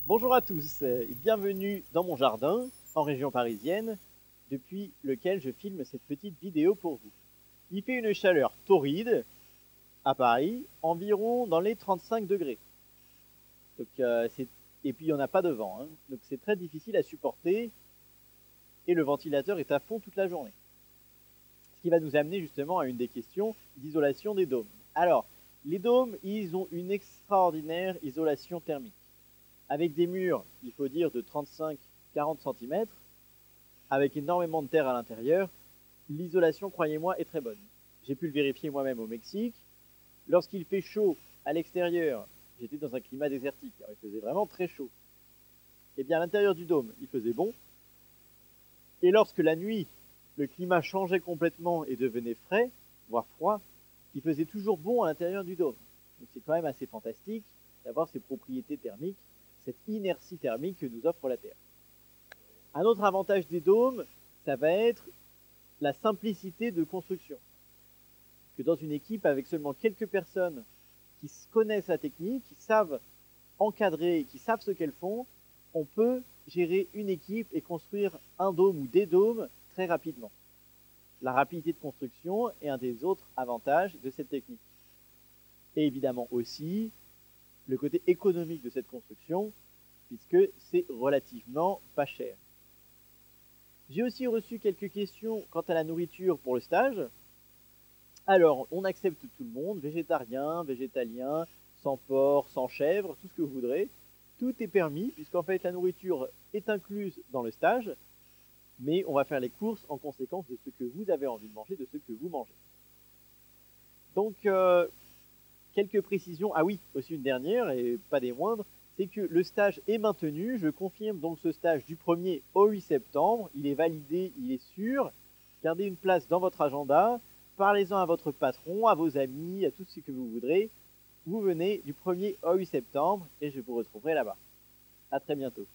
Bonjour à tous et bienvenue dans mon jardin en région parisienne depuis lequel je filme cette petite vidéo pour vous. Il fait une chaleur torride à Paris, environ dans les 35 degrés. Donc, et puis il n'y en a pas de vent, hein. Donc c'est très difficile à supporter et le ventilateur est à fond toute la journée. Ce qui va nous amener justement à une des questions d'isolation des dômes. Alors, les dômes, ils ont une extraordinaire isolation thermique. Avec des murs, il faut dire, de 35-40 cm, avec énormément de terre à l'intérieur, l'isolation, croyez-moi, est très bonne. J'ai pu le vérifier moi-même au Mexique. Lorsqu'il fait chaud à l'extérieur, j'étais dans un climat désertique, alors il faisait vraiment très chaud. Et bien à l'intérieur du dôme, il faisait bon. Et lorsque la nuit, le climat changeait complètement et devenait frais, voire froid, il faisait toujours bon à l'intérieur du dôme. Donc c'est quand même assez fantastique d'avoir ces propriétés thermiques, cette inertie thermique que nous offre la Terre. Un autre avantage des dômes, ça va être la simplicité de construction. Que dans une équipe avec seulement quelques personnes qui connaissent la technique, qui savent encadrer, qui savent ce qu'elles font, on peut gérer une équipe et construire un dôme ou des dômes très rapidement. La rapidité de construction est un des autres avantages de cette technique. Et évidemment aussi le côté économique de cette construction, puisque c'est relativement pas cher. J'ai aussi reçu quelques questions quant à la nourriture pour le stage. Alors, on accepte tout le monde, végétarien, végétalien, sans porc, sans chèvre, tout ce que vous voudrez. Tout est permis, puisqu'en fait la nourriture est incluse dans le stage, mais on va faire les courses en conséquence de ce que vous avez envie de manger, de ce que vous mangez. Donc, quelques précisions. Ah oui, aussi une dernière, et pas des moindres, c'est que le stage est maintenu. Je confirme donc ce stage du 1er au 8 septembre. Il est validé, il est sûr. Gardez une place dans votre agenda. Parlez-en à votre patron, à vos amis, à tout ce que vous voudrez. Vous venez du 1er au 8 septembre et je vous retrouverai là-bas. À très bientôt.